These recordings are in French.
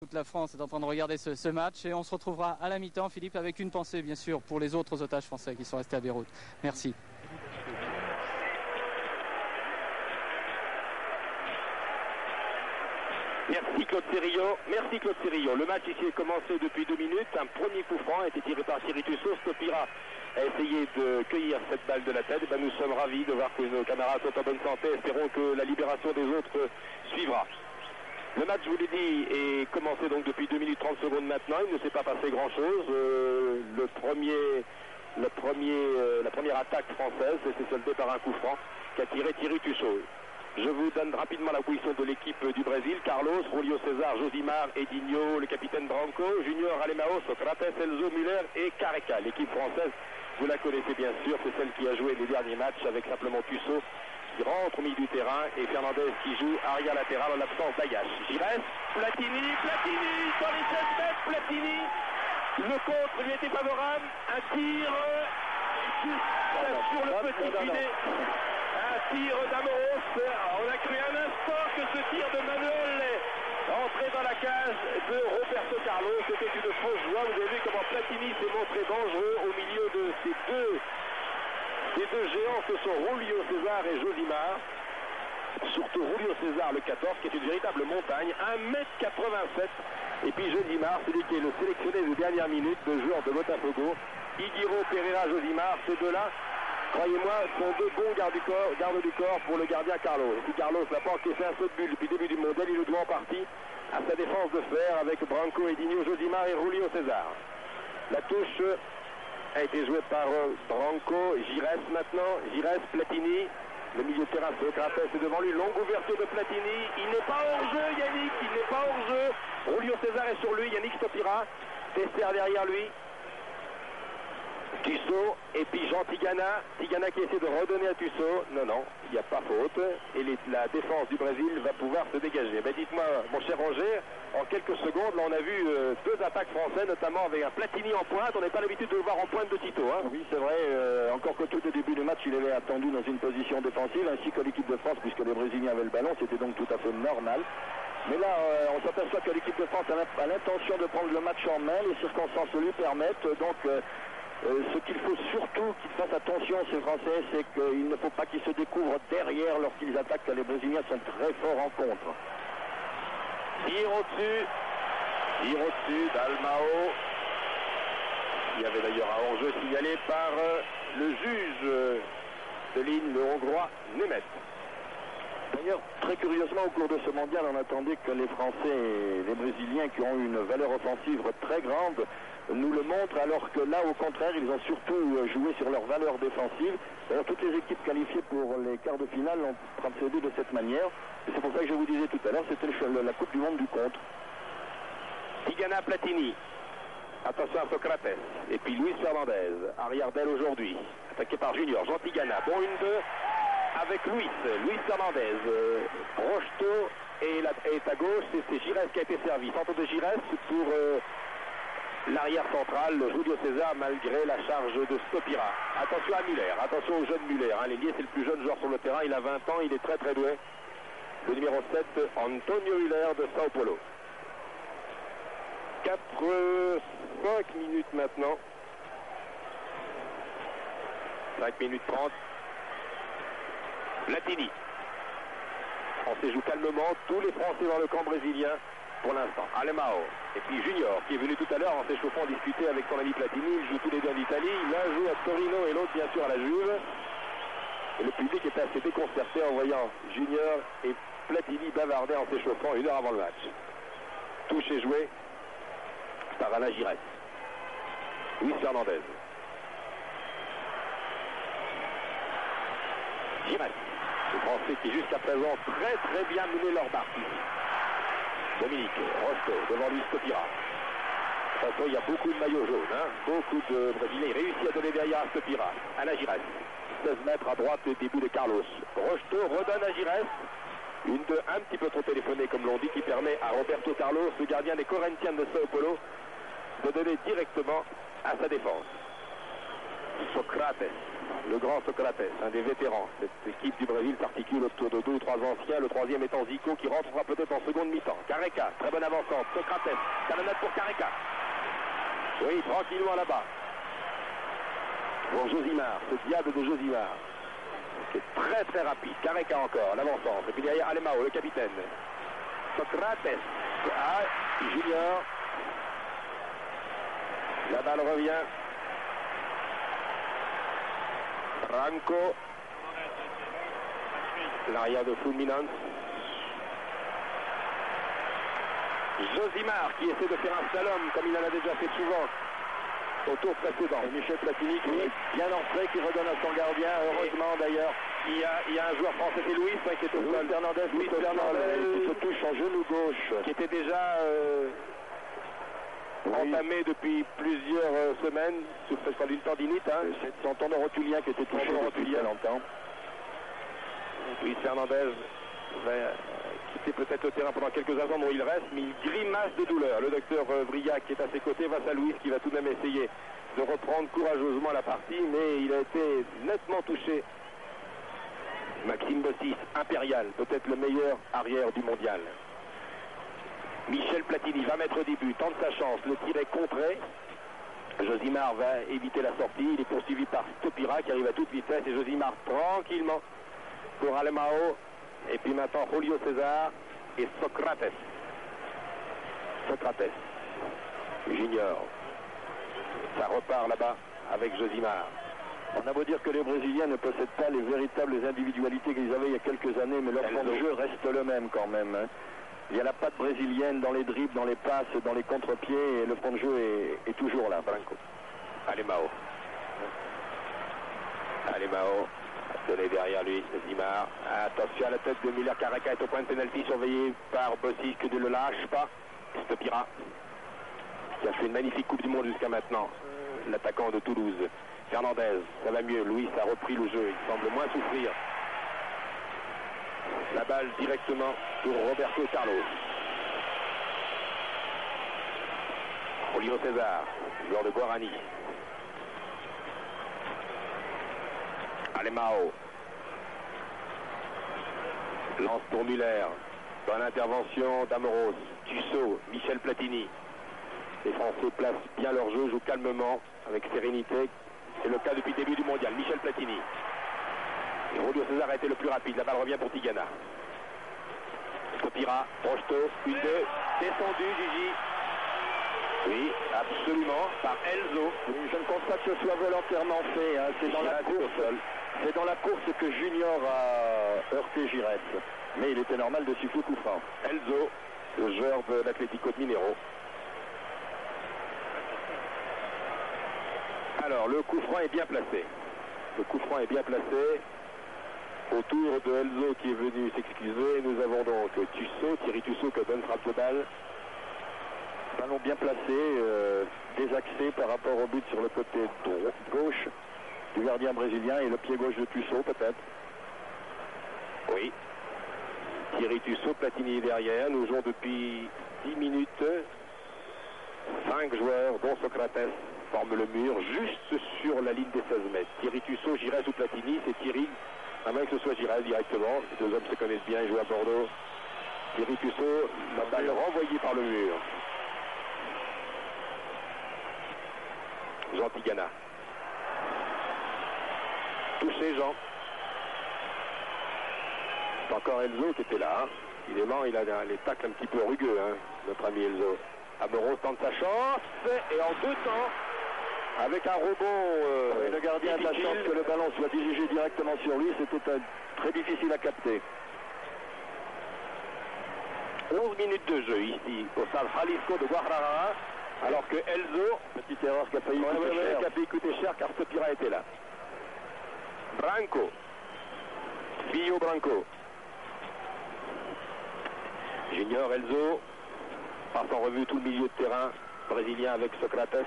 Toute la France est en train de regarder ce match et on se retrouvera à la mi-temps, Philippe, avec une pensée bien sûr pour les autres otages français qui sont restés à Beyrouth. Merci. Merci Claude Sérillo. Merci Claude Sérillo. Le match ici est commencé depuis 2 minutes. Un premier coup franc a été tiré par Thierry Tussaud. Stopira a essayé de cueillir cette balle de la tête. Nous sommes ravis de voir que nos camarades sont en bonne santé. Espérons que la libération des autres suivra. Le match, je vous l'ai dit, est commencé donc depuis 2 minutes 30 secondes maintenant. Il ne s'est pas passé grand-chose. La première attaque française s'est soldée par un coup franc qu'a tiré Thierry Tussaud. Je vous donne rapidement la position de l'équipe du Brésil. Carlos, Julio César, Josimar, Edinho, le capitaine Branco, Junior, Alemão, Socrates, Elzo, Müller et Careca. L'équipe française, vous la connaissez bien sûr, c'est celle qui a joué les derniers matchs avec simplement Tussaud qui rentre au milieu du terrain et Fernandez qui joue arrière latéral en l'absence d'Agache. Giresse, Platini sur les 16 mètres, Platini. Le contre lui était favorable. Un tir sur le petit filet. Un tir d'Amoros. On a cru un instant que ce tir de Manuel entrait dans la cage de Roberto Carlos. C'était une fausse joie. Vous avez vu comment Platini s'est montré dangereux au milieu de ces deux géants que sont Julio César et Josimar. Surtout Julio César, le 14, qui est une véritable montagne, 1m87. Et puis Josimar, celui qui est le sélectionné de dernière minute, le joueur de Botafogo. Higuiro, Pereira, Josimar, ces deux-là, croyez-moi, sont deux bons gardes du corps pour le gardien Carlos. Si Carlos n'a pas encaissé un saut de bulle depuis le début du mondial, il le doit en partie à sa défense de fer avec Branco, Edinho, Josimar et Julio César. La touche a été jouée par Branco, Giresse maintenant, Giresse, Platini. Le milieu de terrain, Socrates est devant lui, longue ouverture de Platini, il n'est pas hors-jeu Yannick, il n'est pas hors-jeu. Julio César est sur lui, Yannick Stopira, Tesser derrière lui. Tussaud et puis Jean Tigana qui essaie de redonner à Tussaud. Non, il n'y a pas faute. Et la défense du Brésil va pouvoir se dégager. Mais dites-moi, mon cher Roger, en quelques secondes, là, on a vu 2 attaques françaises, notamment avec un Platini en pointe. On n'est pas l'habitude de le voir en pointe de Tito. Hein. Oui, c'est vrai. Encore que tout au début du match, il avait attendu dans une position défensive, ainsi que l'équipe de France, puisque les Brésiliens avaient le ballon. C'était donc tout à fait normal. Mais là, on s'aperçoit que l'équipe de France a l'intention de prendre le match en main. Les circonstances le lui permettent. Donc, ce qu'il faut surtout qu'ils fassent attention, ces Français, c'est qu'il ne faut pas qu'ils se découvrent derrière lorsqu'ils attaquent, car les Brésiliens sont très forts en contre. Tir au-dessus d'Alemão. Il y avait d'ailleurs un hors-jeu signalé par le juge de ligne, le Hongrois Nemeth. D'ailleurs, très curieusement, au cours de ce mondial, on attendait que les Français et les Brésiliens, qui ont une valeur offensive très grande, nous le montrent, alors que là, au contraire, ils ont surtout joué sur leur valeur défensive. D'ailleurs, toutes les équipes qualifiées pour les quarts de finale ont procédé de cette manière. Et c'est pour ça que je vous disais tout à l'heure, c'était la Coupe du Monde du contre. Tigana, Platini. Attention à Socrates. Et puis Luis Fernandez, arrière d'aile aujourd'hui. Attaqué par Junior, Jean Tigana. Bon, 1-2 avec Luis Fernandez. Rocheteau est à gauche, c'est Giresse qui a été servi. Centre de Giresse pour l'arrière central, Julio César, malgré la charge de Stopira. Attention à Müller, attention au jeune Müller. L'ailier, c'est le plus jeune joueur sur le terrain, il a 20 ans, il est très très doué. Le numéro 7, Antonio Müller de Sao Paulo. 5 minutes maintenant. 5 minutes 30. Platini. Français joue calmement, tous les Français dans le camp brésilien pour l'instant. Alemão. Et puis Junior, qui est venu tout à l'heure en s'échauffant discuter avec son ami Platini. Ils jouent tous les deux en Italie. L'un joue à Torino et l'autre bien sûr à la Juve. Et le public était assez déconcerté en voyant Junior et Platini bavarder en s'échauffant 1 heure avant le match. Touche et joué par Alain Giresse. Luis Fernandez. Giresse. Les Français qui jusqu'à présent très très bien mené leur partie. Dominique Rocheteau devant lui Stopira. De toute façon, il y a beaucoup de maillots jaunes, beaucoup de Brésiliens. Il réussit à donner derrière à Stopira. Alain Giresse. 16 mètres à droite au début de Carlos. Rocheteau redonne à Giresse. Une de un petit peu trop téléphonée, comme l'on dit, qui permet à Roberto Carlos, le gardien des Corinthians de Sao Paulo, de donner directement à sa défense. Socrates. le grand Socrates, un des vétérans. Cette équipe du Brésil s'articule autour de 2 ou 3 anciens, le troisième étant Zico qui rentrera peut-être en seconde mi-temps. Careca, très bonne avancante. Socrates, canonnade pour Careca. Oui, tranquillement là-bas. Pour Josimar, ce diable de Josimar. C'est très très rapide. Careca encore, l'avancante. Et puis derrière Alemão, le capitaine. Socrates. Ah, Junior. La balle revient. Branco. L'arrière de Fluminense. Josimar qui essaie de faire un slalom comme il en a déjà fait souvent au tour précédent. Et Michel Platini qui est bien entré, qui redonne à son gardien, heureusement d'ailleurs. Il y a un joueur français, c'est Louis, qui était Louis Fernandez, qui se touche en genou gauche, qui était déjà entamé depuis plusieurs semaines, souffrant d'une tendinite. C'est son tendon rotulien qui était touché depuis longtemps. Louis Fernandez va quitter peut-être le terrain pendant quelques instants dont il reste, mais il grimace de douleur. Le docteur Briac qui est à ses côtés face à Louis qui va tout de même essayer de reprendre courageusement la partie, mais il a été nettement touché. Maxime Bossis, impérial, peut-être le meilleur arrière du mondial. Michel Platini va mettre au début, tente sa chance, le tir est contré. Josimar va éviter la sortie, il est poursuivi par Stopira qui arrive à toute vitesse et Josimar tranquillement pour Alemão. Et puis maintenant Julio César et Socrates. Socrates. Junior. Ça repart là-bas avec Josimar. On a beau dire que les Brésiliens ne possèdent pas les véritables individualités qu'ils avaient il y a quelques années, mais leur fond de jeu reste le même quand même. Il y a la patte brésilienne dans les dribbles, dans les passes, dans les contre-pieds, et le fond de jeu est toujours là. Branco. Alemão. Alemão. Donné derrière lui, Josimar. Attention à la tête de Miller. Careca est au point de pénalty, surveillé par Bossis, que ne le lâche pas. Stopira, qui a fait une magnifique Coupe du Monde jusqu'à maintenant. L'attaquant de Toulouse. Fernandez, ça va mieux. Louis a repris le jeu. Il semble moins souffrir. La balle directement pour Roberto Carlos. Julio César, joueur de Guarani. Alemão. Lance pour Muller. Bonne intervention d'Amoros. Tussaud, Michel Platini. Les Français placent bien leur jeu, jouent calmement, avec sérénité. C'est le cas depuis le début du mondial. Michel Platini. Et Julio César a été le plus rapide. La balle revient pour Tigana. Stopira, Rocheteau, 1-2. Descendu, Gigi. Oui, absolument, par Elzo. Oui, je ne pense pas que ce soit volontairement fait. C'est dans la course. C'est dans la course que Junior a heurté Giresse. Mais il était normal de siffler coup franc. Elzo, le joueur de l'Atlético de Mineiro. Alors, le coup franc est bien placé. Le coup franc est bien placé. Autour de Elzo qui est venu s'excuser, nous avons donc Tussaud, Thierry Tussaud qui a bonne frappe de balle. Ballon bien placé, désaxé par rapport au but sur le côté gauche du gardien brésilien et le pied gauche de Tussaud peut-être. Oui. Thierry Tussaud, Platini derrière. Nous jouons depuis 10 minutes. 5 joueurs, dont Socrates, forment le mur juste sur la ligne des 16 mètres. Thierry Tussaud, Giresse ou Platini, c'est Thierry, à moins que ce soit Giresse directement. Les deux hommes se connaissent bien, ils jouent à Bordeaux. Thierry Tussaud, la balle renvoyée par le mur. Jean Tigana. Touché Jean. C'est encore Elzo qui était là. Évidemment, il a les tacles un petit peu rugueux, notre ami Elzo. Amoros tente sa chance et en 2 temps, avec un rebond. Le gardien a de la chance que le ballon soit dirigé directement sur lui. C'était très difficile à capter. 11 minutes de jeu ici au Stade Jalisco de Guadalajara. Alors que Elzo, petite erreur qui a failli coûter cher car Stopira était là. Branco. Filho Branco. Junior Elzo passe en revue tout le milieu de terrain brésilien avec Socrates.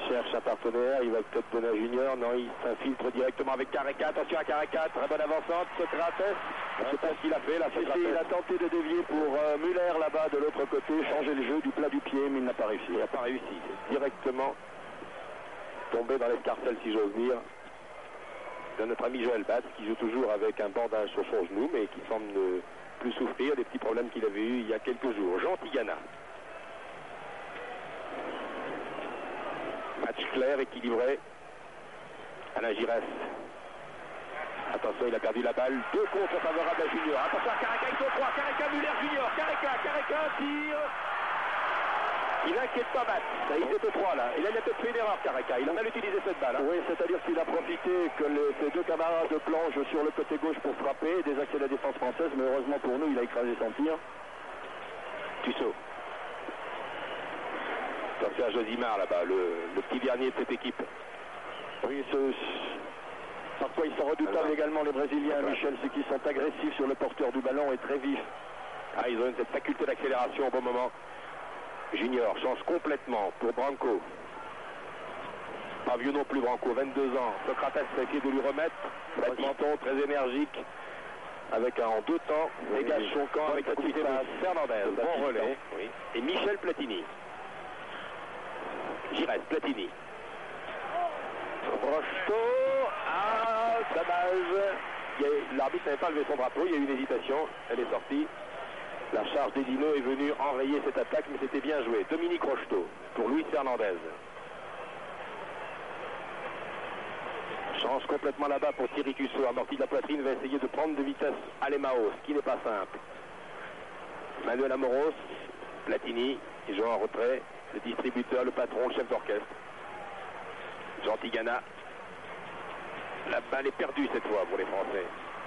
Cherche un partenaire, il va peut-être donner à Junior. Non, il s'infiltre directement avec Careca. Attention à Careca, très bonne avançante. Socrates, je ne sais pas ce qu'il a fait là. Il a tenté de dévier pour Muller là-bas de l'autre côté, changer le jeu du plat du pied, mais il n'a pas réussi. Il n'a pas réussi. Directement tombé dans l'escarcelle, si j'ose dire. de notre ami Joël Batz, qui joue toujours avec un bandage sur son genou, mais qui semble ne plus souffrir des petits problèmes qu'il avait eu il y a quelques jours. Jean Tigana. Match clair, équilibré. Alain Giresse. Attention, il a perdu la balle. 2 contre favorables à Junior. Attention à Caraca, ils sont 3. Caraca, Muller, Junior. Caraca, tire. Il n'inquiète pas Batz. Ils étaient 3 là. Il a peut-être fait une erreur, Caraca. Il a mal utilisé cette balle. Oui, c'est-à-dire qu'il a profité que ses 2 camarades plongent sur le côté gauche pour frapper, désaxer la défense française, mais heureusement pour nous, il a écrasé son tir. Tussaud. C'est à Josimar là-bas, le petit dernier de cette équipe. Oui, parfois ils sont redoutables également les Brésiliens, Michel, ceux qui sont agressifs sur le porteur du ballon et très vifs. Ah, ils ont cette faculté d'accélération au bon moment. Junior change complètement pour Branco. Pas vieux non plus Branco, 22 ans. Socrates a essayé de lui remettre. Menton très énergique. Avec en 2 temps, dégage son camp avec la coupe à Fernandez. Bon relais. Oui. Et Michel Platini. Giresse, Platini. Rocheteau. Ah, dommage. L'arbitre n'avait pas levé son drapeau, il y a eu une hésitation. Elle est sortie. La charge d'Edino est venue enrayer cette attaque, mais c'était bien joué. Dominique Rocheteau pour Luis Fernandez. Change complètement là-bas pour Thierry Tussaud. Amorti de la poitrine, va essayer de prendre de vitesse Alemao, ce qui n'est pas simple. Manuel Amoros, Platini, qui joue en retrait. Le distributeur, le patron, le chef d'orchestre. Jean Tigana. La balle est perdue cette fois pour les Français.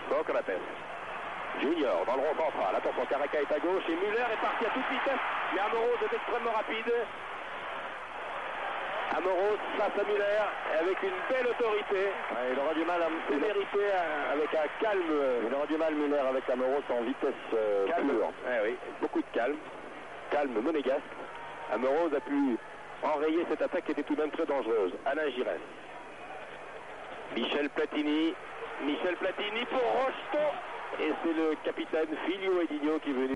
Socrates. Junior dans le rond central. Attention, Caraca est à gauche et Muller est parti à toute vitesse. Mais Amoros est extrêmement rapide. Amoros face à Muller avec une belle autorité. Ouais, il aura du mal à mériter avec un calme. Il aura du mal Muller avec Amoros en vitesse calme. Oui, beaucoup de calme. Calme monégasque. Amoros a pu enrayer cette attaque qui était tout de même très dangereuse. Alain Giresse. Michel Platini pour Rocheteau. Et c'est le capitaine Filio Edinho qui est venu.